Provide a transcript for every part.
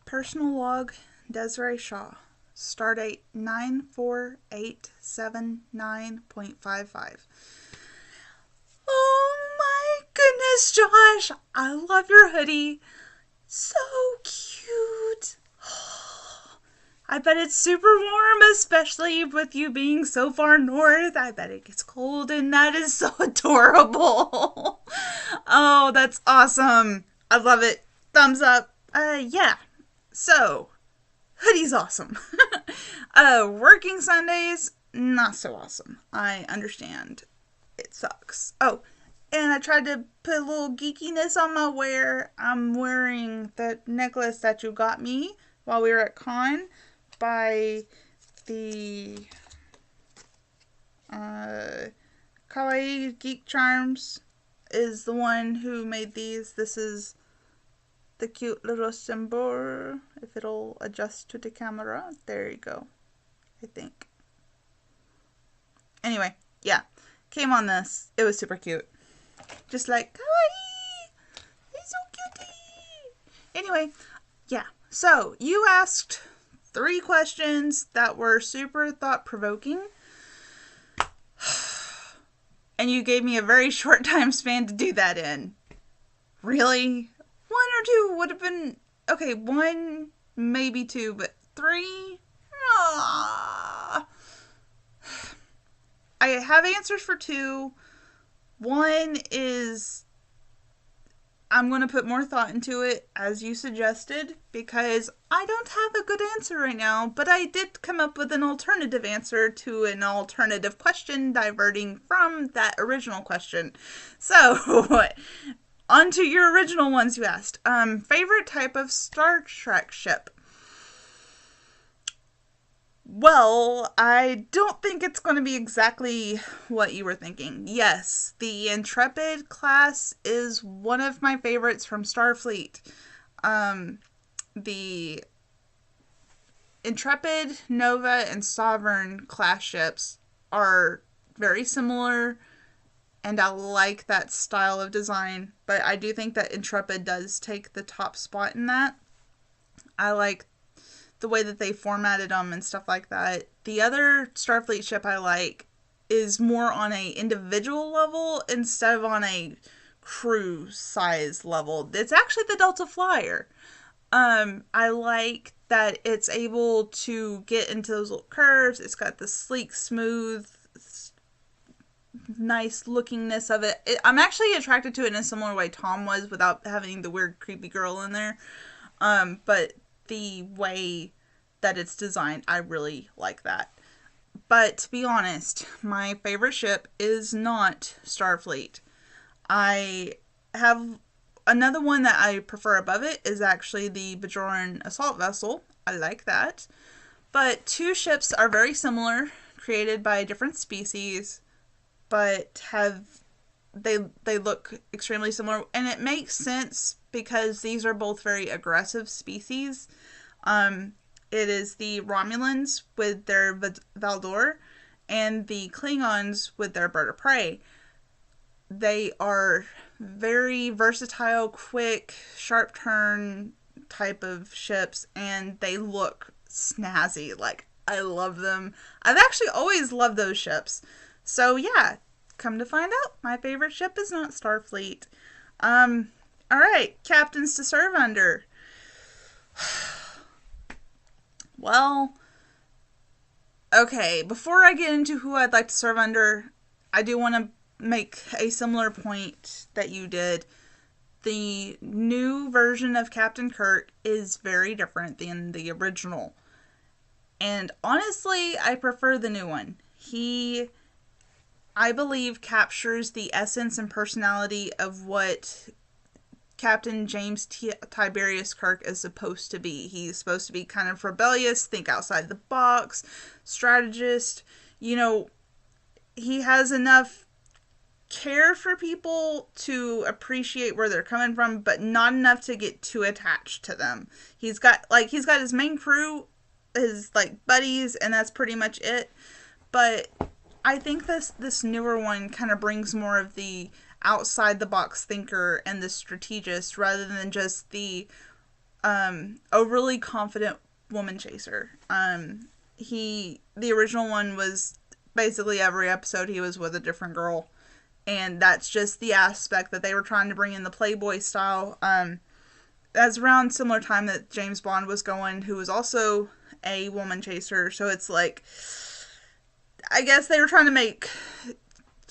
Personal log, Desiree Shaw. Stardate 94879.55. Oh my goodness, Josh! I love your hoodie. So cute. I bet it's super warm, especially with you being so far north. I bet it gets cold, and that is so adorable. Oh, that's awesome. I love it. Thumbs up. Yeah. So, hoodie's awesome. Working Sundays, not so awesome. I understand. It sucks. Oh, and I tried to put a little geekiness on my wear. I'm wearing the necklace that you got me while we were at con by the Kawaii Geek Charms is the one who made these. This is the cute little symbol. If it'll adjust to the camera. There you go. I think. Anyway, yeah. Came on this. It was super cute. Just like, kawaii! He's so cutie! Anyway, yeah. So, you asked 3 questions that were super thought-provoking. And you gave me a very short time span to do that in. Really? 1 or 2 would have been... Okay, 1, maybe 2, but 3? Aww. I have answers for 2. 1 is... I'm going to put more thought into it, as you suggested, because I don't have a good answer right now, but I did come up with an alternative answer to an alternative question diverting from that original question. So, on to your original ones you asked. Favorite type of Star Trek ship? Well, I don't think it's going to be exactly what you were thinking. Yes, the Intrepid class is one of my favorites from Starfleet. The Intrepid, Nova, and Sovereign class ships are very similar, and I like that style of design, but I do think that Intrepid does take the top spot in that. I like the way that they formatted them and stuff like that. The other Starfleet ship I like is more on a individual level instead of on a crew size level. It's actually the Delta Flyer. I like that it's able to get into those little curves. It's got the sleek, smooth, nice lookingness of it. I'm actually attracted to it in a similar way Tom was without having the weird creepy girl in there. But the way that it's designed, I really like that. But to be honest, my favorite ship is not Starfleet. I have another one that I prefer above it is actually the Bajoran assault vessel. I like that. But 2 ships are very similar, created by different species, but they look extremely similar, and it makes sense because these are both very aggressive species. It is the Romulans with their Valdor and the Klingons with their bird of prey. They are very versatile, quick, sharp turn type of ships, and they look snazzy. Like, I love them. I've actually always loved those ships. So yeah, come to find out, my favorite ship is not Starfleet. Alright, captains to serve under. Well, okay, before I get into who I'd like to serve under, I do want to make a similar point that you did. The new version of Captain Kirk is very different than the original. And honestly, I prefer the new one. He, I believe, captures the essence and personality of what Captain James Tiberius Kirk is supposed to be. He's supposed to be kind of rebellious, think outside the box, strategist. You know, he has enough care for people to appreciate where they're coming from, but not enough to get too attached to them. He's got his main crew, his like buddies, and that's pretty much it. But I think this newer one kind of brings more of the outside the box thinker and the strategist rather than just the overly confident woman chaser. The original one was basically every episode he was with a different girl. And that's just the aspect that they were trying to bring in, the Playboy style. That's around similar time that James Bond was going, who was also a woman chaser. So it's like, I guess they were trying to make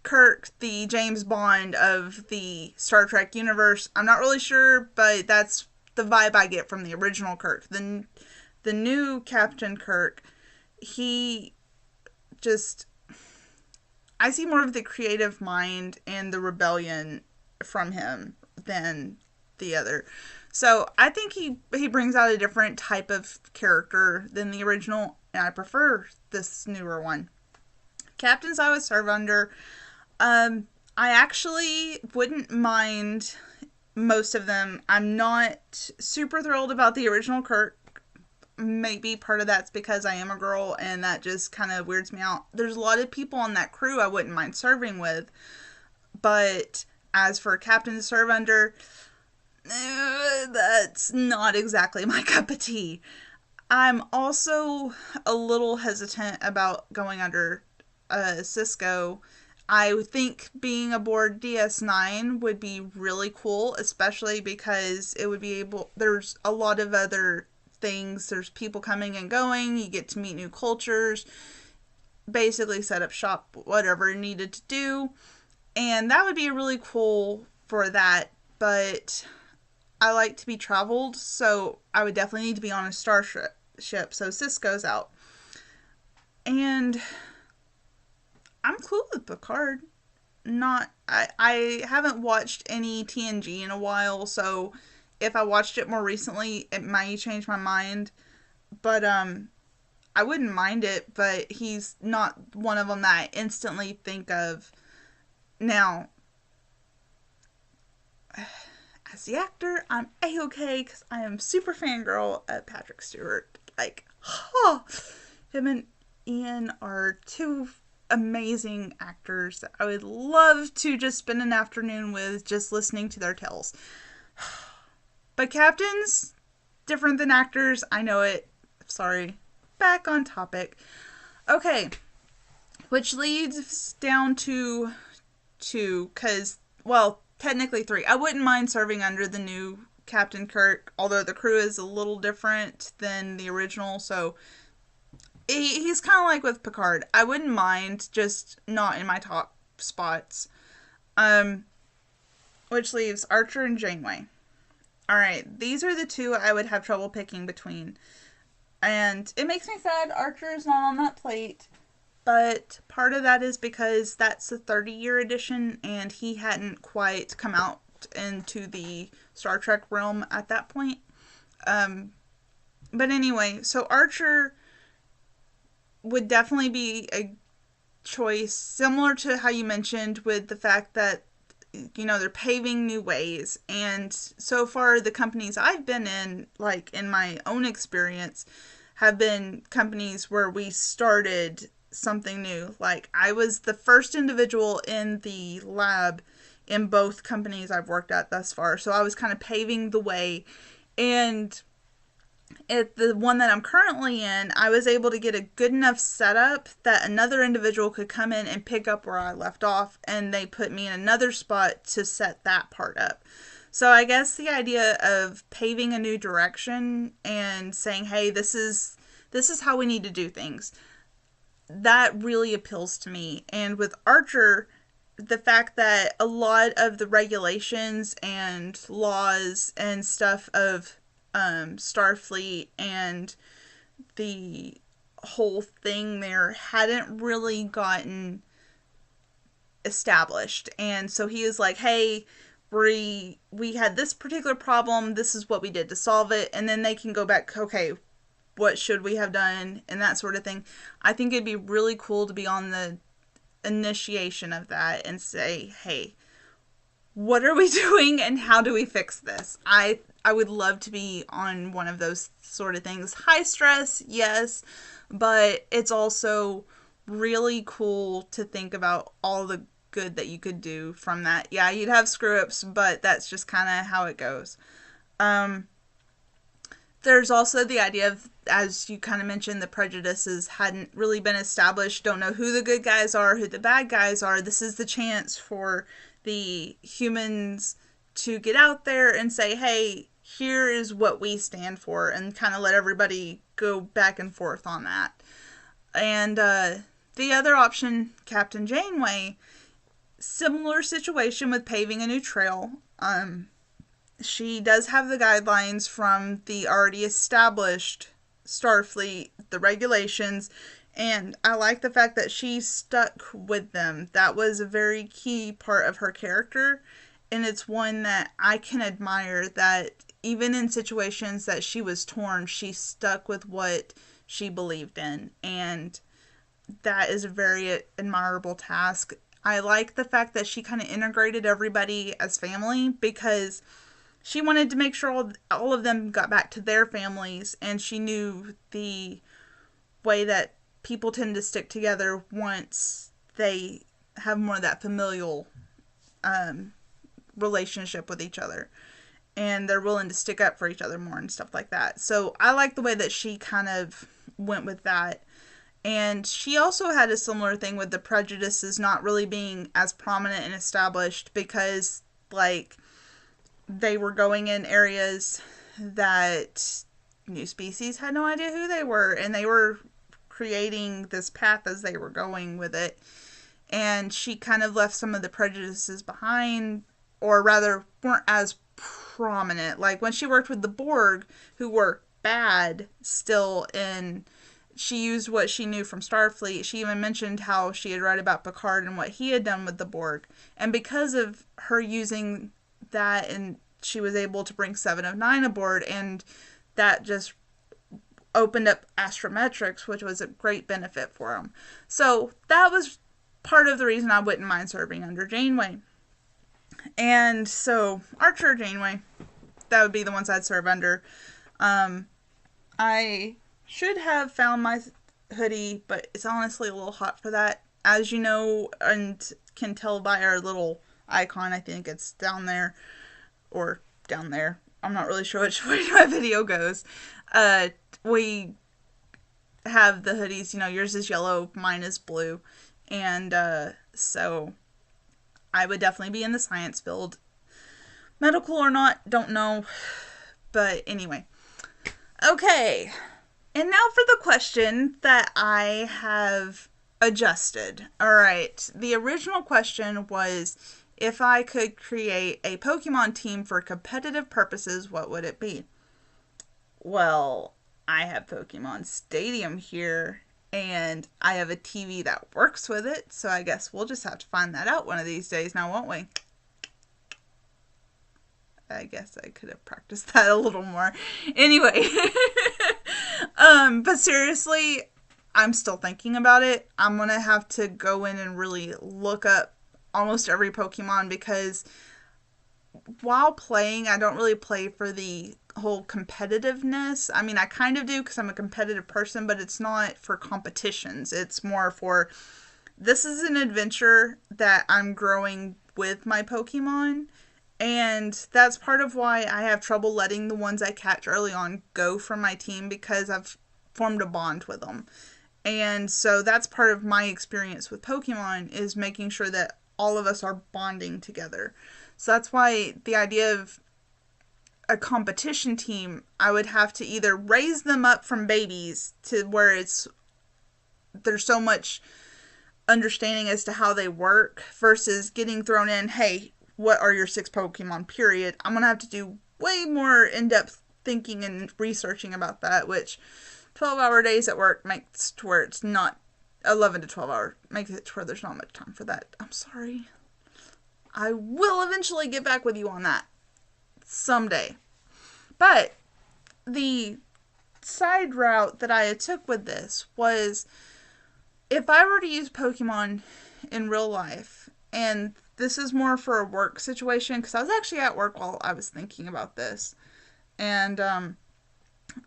Kirk the James Bond of the Star Trek universe. I'm not really sure, but that's the vibe I get from the original Kirk. The new Captain Kirk, he just, I see more of the creative mind and the rebellion from him than the other. So I think he brings out a different type of character than the original, and I prefer this newer one. Captains I would serve under, I actually wouldn't mind most of them. I'm not super thrilled about the original Kirk. Maybe part of that's because I am a girl and that just kind of weirds me out. There's a lot of people on that crew I wouldn't mind serving with. But as for Captain to serve under, that's not exactly my cup of tea. I'm also a little hesitant about going under Cisco. I think being aboard DS9 would be really cool, especially because it would be able, there's a lot of other things. There's people coming and going. You get to meet new cultures, basically set up shop, whatever needed to do. And that would be really cool for that. But I like to be traveled, so I would definitely need to be on a starship. So Cisco's out. And I'm cool with Picard. I haven't watched any TNG in a while, so if I watched it more recently, it might change my mind. But I wouldn't mind it, but he's not one of them that I instantly think of. Now, as the actor, I'm A-okay because I am super fangirl at Patrick Stewart. Like, him and Ian are two amazing actors that I would love to just spend an afternoon with, just listening to their tales. But captains, different than actors. I know it. Sorry. Back on topic. Okay. Which leads down to 2, because, well, technically 3. I wouldn't mind serving under the new Captain Kirk, although the crew is a little different than the original, so he's kind of like with Picard. I wouldn't mind, just not in my top spots. Which leaves Archer and Janeway. Alright, these are the 2 I would have trouble picking between. And it makes me sad Archer is not on that plate. But part of that is because that's the 30-year edition and he hadn't quite come out into the Star Trek realm at that point. But anyway, so Archer would definitely be a choice similar to how you mentioned with the fact that, you know, they're paving new ways. And so far the companies I've been in, like in my own experience, have been companies where we started something new. Like I was the first individual in the lab in both companies I've worked at thus far. So I was kind of paving the way. And at the one that I'm currently in, I was able to get a good enough setup that another individual could come in and pick up where I left off, and they put me in another spot to set that part up. So I guess the idea of paving a new direction and saying, hey, this is how we need to do things, that really appeals to me. And with Archer, the fact that a lot of the regulations and laws and stuff of Starfleet and the whole thing there hadn't really gotten established. And so he was like, hey, we had this particular problem, this is what we did to solve it, and then they can go back, okay, what should we have done, and that sort of thing. I think it'd be really cool to be on the initiation of that and say, hey, what are we doing and how do we fix this? I would love to be on one of those sort of things. High stress, yes, but it's also really cool to think about all the good that you could do from that. Yeah, you'd have screw-ups, but that's just kind of how it goes. There's also the idea of, as you kind of mentioned, the prejudices hadn't really been established. Don't know who the good guys are, who the bad guys are. This is the chance for the humans to get out there and say, hey, here is what we stand for, and kind of let everybody go back and forth on that. And the other option, Captain Janeway, similar situation with paving a new trail. She does have the guidelines from the already established Starfleet, the regulations, and I like the fact that she stuck with them. That was a very key part of her character, and it's one that I can admire, that even in situations that she was torn, she stuck with what she believed in, and that is a very admirable task. I like the fact that she kind of integrated everybody as family, because she wanted to make sure all of them got back to their families, and she knew the way that people tend to stick together once they have more of that familial relationship with each other, and they're willing to stick up for each other more and stuff like that. So I like the way that she kind of went with that. And she also had a similar thing with the prejudices not really being as prominent and established, because, like, they were going in areas that new species had no idea who they were, and they were creating this path as they were going with it. And she kind of left some of the prejudices behind, or rather weren't as prominent. Like when she worked with the Borg, who were bad still, in she used what she knew from Starfleet. She even mentioned how she had read about Picard and what he had done with the Borg. And because of her using that, and she was able to bring 7 of 9 aboard, and that just opened up astrometrics, which was a great benefit for them. So that was part of the reason I wouldn't mind serving under Janeway. And so Archer, Janeway, that would be the ones I'd serve under. I should have found my hoodie, but it's honestly a little hot for that. As you know, and can tell by our little icon, I think it's down there, or down there. I'm not really sure which way my video goes. We have the hoodies, yours is yellow, mine is blue. And so I would definitely be in the science field. Medical or not, don't know. But anyway. Okay. And now for the question that I have adjusted. Alright. The original question was, if I could create a Pokemon team for competitive purposes, what would it be? Well, I have Pokemon Stadium here, and I have a TV that works with it, so I guess we'll just have to find that out one of these days now, won't we? I guess I could have practiced that a little more. Anyway. But seriously, I'm still thinking about it. I'm going to have to go in and really look up almost every Pokemon, because while playing, I don't really play for the whole competitiveness. I mean, I kind of do because I'm a competitive person, but it's not for competitions. It's more for, this is an adventure that I'm growing with my Pokemon, and that's part of why I have trouble letting the ones I catch early on go from my team, because I've formed a bond with them. And so that's part of my experience with Pokemon, is making sure that all of us are bonding together. So that's why the idea of a competition team, I would have to either raise them up from babies to where there's so much understanding as to how they work, versus getting thrown in, hey, what are your 6 Pokemon, period. I'm going to have to do way more in-depth thinking and researching about that, which 12-hour days at work makes to where it's not 11 to 12 hours, makes it to where there's not much time for that. I'm sorry. I will eventually get back with you on that someday. But the side route that I took with this was, if I were to use Pokemon in real life, and this is more for a work situation, because I was actually at work while I was thinking about this, and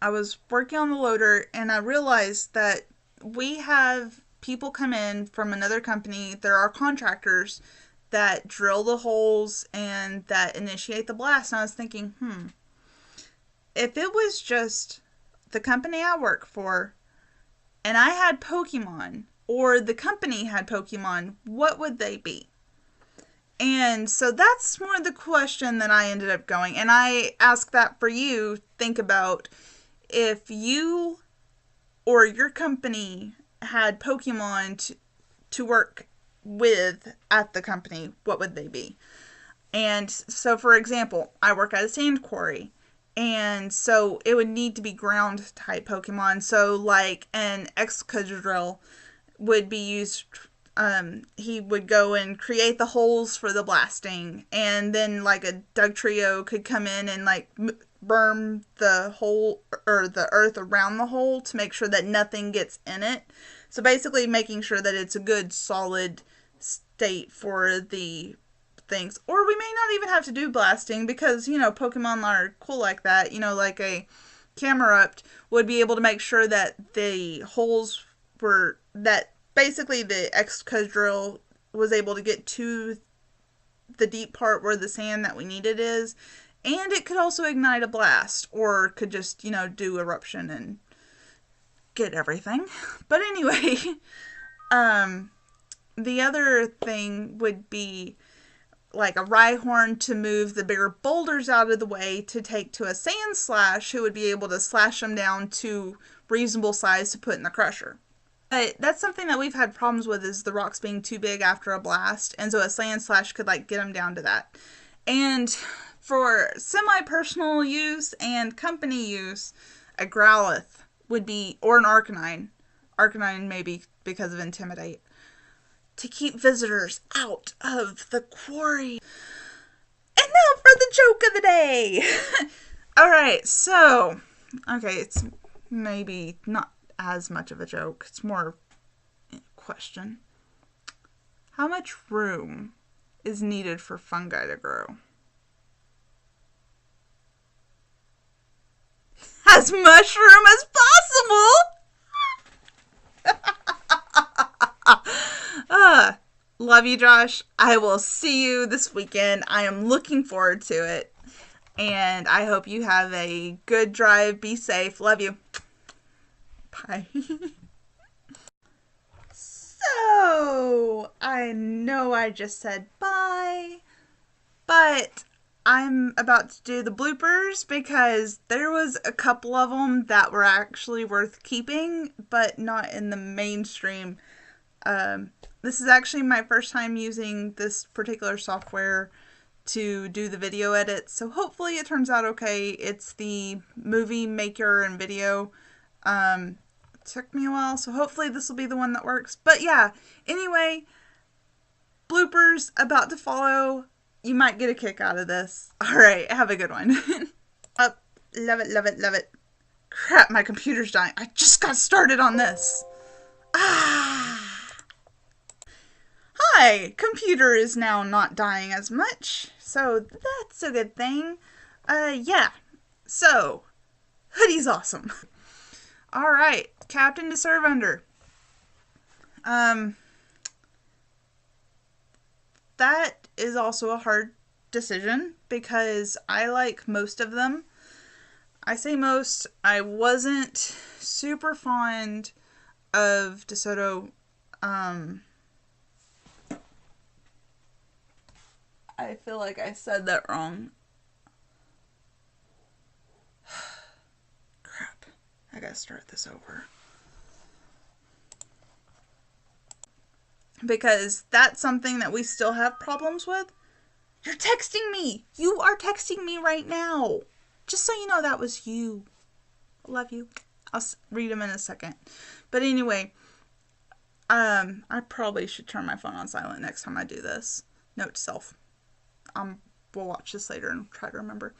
I was working on the loader, and I realized that we have people come in from another company. There are contractors that drill the holes and that initiate the blast. And I was thinking, if it was just the company I work for and I had Pokemon, or the company had Pokemon, what would they be? And so that's more the question that I ended up going. And I ask that for you. Think about if you or your company had Pokemon to work with at the company, what would they be? And so, for example, I work at a sand quarry. And so it would need to be ground type Pokemon. So, like an Excadrill would be used. He would go and create the holes for the blasting, and then like a Dugtrio could come in and like burn the hole or the earth around the hole to make sure that nothing gets in it. So basically, making sure that it's a good solid state for the things. Or we may not even have to do blasting because Pokemon are cool like that. Like a Camerupt would be able to make sure that the holes were that basically the Excadrill was able to get to the deep part where the sand that we needed is, and it could also ignite a blast or could just do eruption and get everything. But anyway, the other thing would be like a Rhyhorn to move the bigger boulders out of the way to take to a Sandslash who would be able to slash them down to reasonable size to put in the crusher. But that's something that we've had problems with, is the rocks being too big after a blast, and so a Sandslash could like get them down to that. And for semi-personal use and company use, a Growlithe would be, or an Arcanine. Arcanine maybe because of Intimidate, to keep visitors out of the quarry. And now for the joke of the day. Alright, so, okay, it's maybe not as much of a joke. It's more a question. How much room is needed for fungi to grow? As much room as possible! Love you, Josh. I will see you this weekend. I am looking forward to it. And I hope you have a good drive. Be safe. Love you. Bye. So, I know I just said bye, but I'm about to do the bloopers because there was a couple of them that were actually worth keeping, but not in the mainstream. This is actually my first time using this particular software to do the video edits, so hopefully it turns out okay. It's the Movie Maker and Video. It took me a while, so hopefully this will be the one that works. But yeah, anyway, bloopers about to follow. You might get a kick out of this. Alright, have a good one. Love it, love it, love it. Crap, my computer's dying. I just got started on this. Hi, computer is now not dying as much, so that's a good thing. Yeah, so, hoodie's awesome. Alright, captain to serve under. That is also a hard decision because I like most of them. I say most, I wasn't super fond of DeSoto. I feel like I said that wrong. Crap. I gotta start this over. Because that's something that we still have problems with. You're texting me! You are texting me right now! Just so you know, that was you. Love you. I'll read them in a second. But anyway, I probably should turn my phone on silent next time I do this. Note to self. We'll watch this later and try to remember.